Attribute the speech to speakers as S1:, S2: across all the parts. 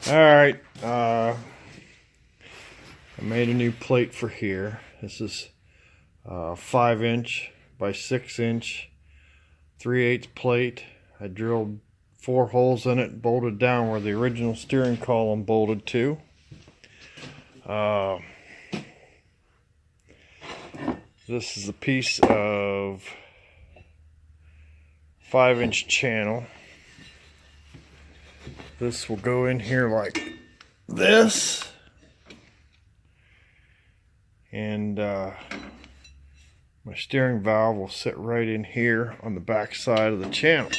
S1: Alright, I made a new plate for here. This is 5" by 6" 3/8 plate. I drilled 4 holes in it, bolted down where the original steering column bolted to. This is a piece of 5" channel. This will go in here like this, and my steering valve will sit right in here on the back side of the channel.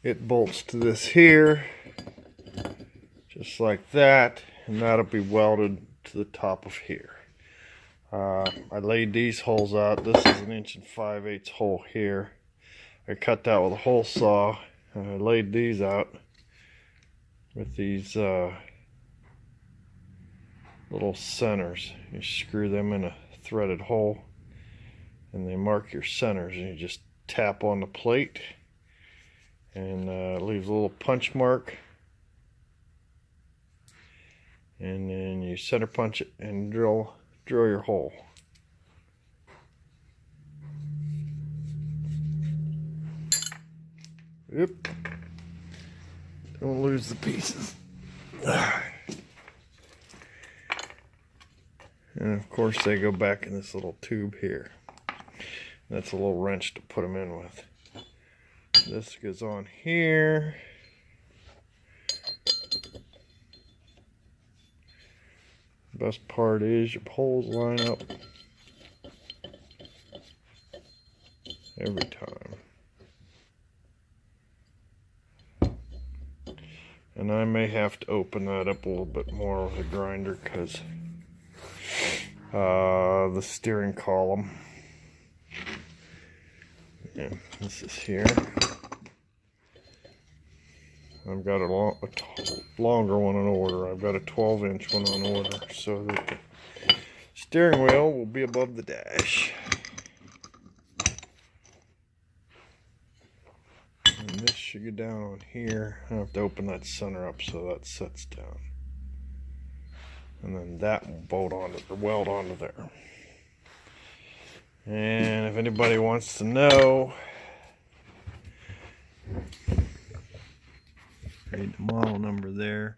S1: It bolts to this here, just like that, and that'll be welded to the top of here. I laid these holes out. This is an 1 5/8 hole here. I cut that with a hole saw, and I laid these out with these little centers. You screw them in a threaded hole, and they mark your centers, and you just tap on the plate, and it leaves a little punch mark, and then you center punch it and drill your hole. Yep. Don't lose the pieces. And of course they go back in this little tube here. That's a little wrench to put them in with. This goes on here. Best part is your holes line up every time. And I may have to open that up a little bit more with a grinder, because the steering column, yeah, this is here. I've got a longer one on order. I've got a 12" one on order, so that the steering wheel will be above the dash. And this should go down on here. I have to open that center up so that sets down. And then that will bolt onto or weld onto there. And if anybody wants to know, read the model number there.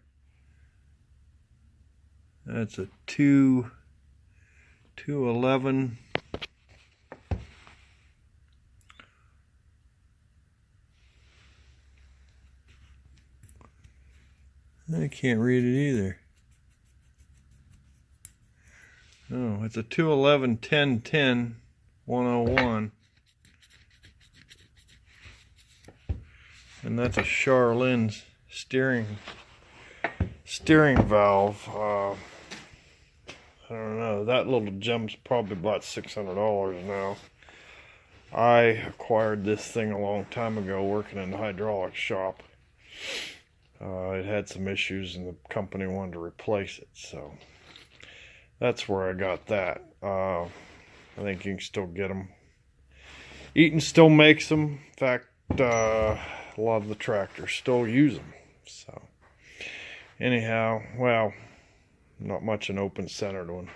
S1: That's a 211. I can't read it either. Oh, it's a 211 1010 101. And that's a Charlin's steering valve. I don't know, that little gem's probably about $600 now. I acquired this thing a long time ago working in the hydraulics shop. It had some issues and the company wanted to replace it, so that's where I got that. I think you can still get them. Eaton still makes them. In fact, a lot of the tractors still use them. So anyhow, well, not much an open centered one.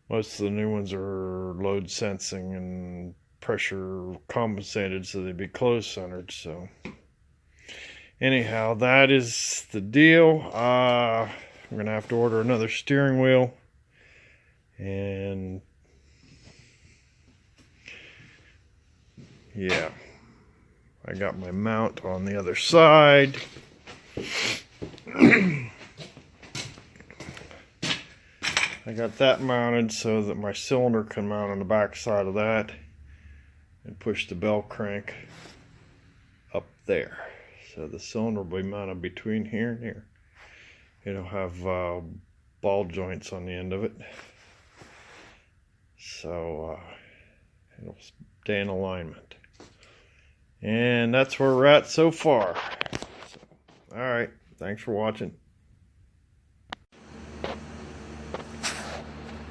S1: Most of the new ones are load sensing and pressure compensated, so they'd be closed centered. So anyhow, that is the deal. I'm gonna have to order another steering wheel, and yeah, I got my mount on the other side. I got that mounted so that my cylinder can mount on the back side of that, and push the bell crank up there. So the cylinder will be mounted between here and here. It'll have ball joints on the end of it, so it'll stay in alignment. And that's where we're at so far. So, alright, thanks for watching.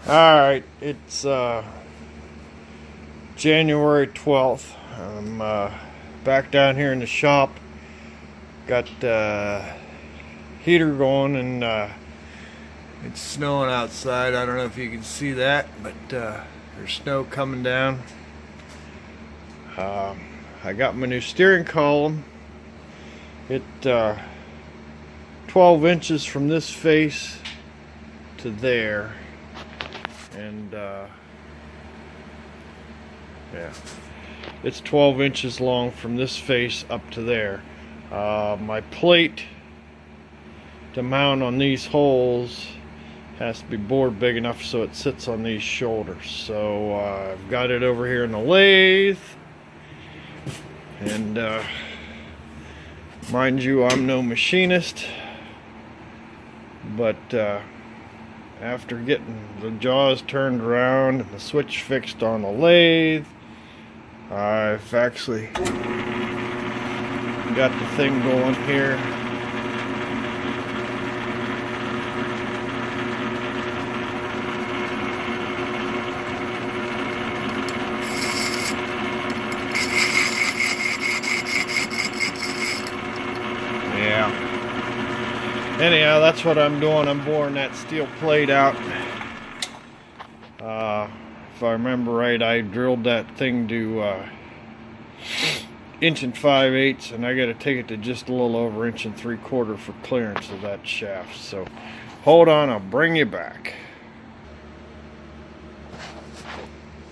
S1: Alright, it's January 12th. I'm back down here in the shop. Got heater going, and it's snowing outside. I don't know if you can see that, but there's snow coming down. I got my new steering column. It 12 inches from this face to there, and yeah, it's 12 inches long from this face up to there. My plate to mount on these holes has to be bored big enough so it sits on these shoulders. So I've got it over here in the lathe, and mind you, I'm no machinist, but after getting the jaws turned around and the switch fixed on the lathe, I've actually got the thing going here. Yeah. Anyhow, that's what I'm doing. I'm boring that steel plate out. If I remember right, I drilled that thing to 1 5/8 inches, and I got to take it to just a little over 1 3/4 inches for clearance of that shaft. So hold on, I'll bring you back.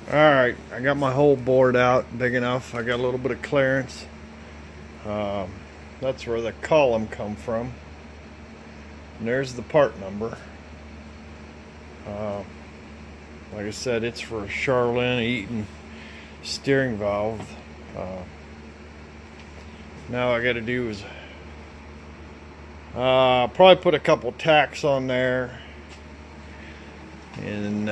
S1: Alright, I got my hole bored out big enough. I got a little bit of clearance. That's where the column come from. And there's the part number. Like I said, it's for a Charlene Eaton steering valve. Now I got to do is probably put a couple tacks on there and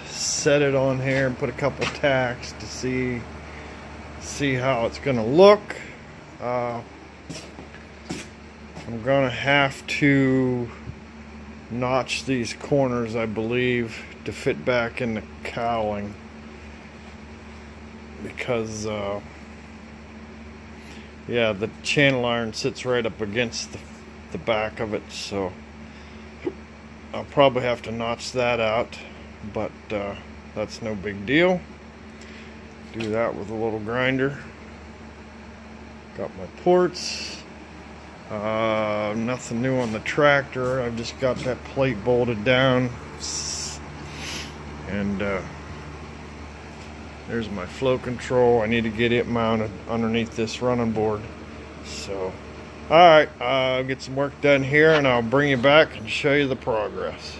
S1: set it on here and put a couple tacks to see how it's gonna look. I'm gonna have to notch these corners, I believe, to fit back in the cowling, because yeah, the channel iron sits right up against the back of it, so I'll probably have to notch that out, but that's no big deal. Do that with a little grinder. Got my ports. Nothing new on the tractor. I've just got that plate bolted down, and there's my flow control. I need to get it mounted underneath this running board. So alright, I'll get some work done here, and I'll bring you back and show you the progress.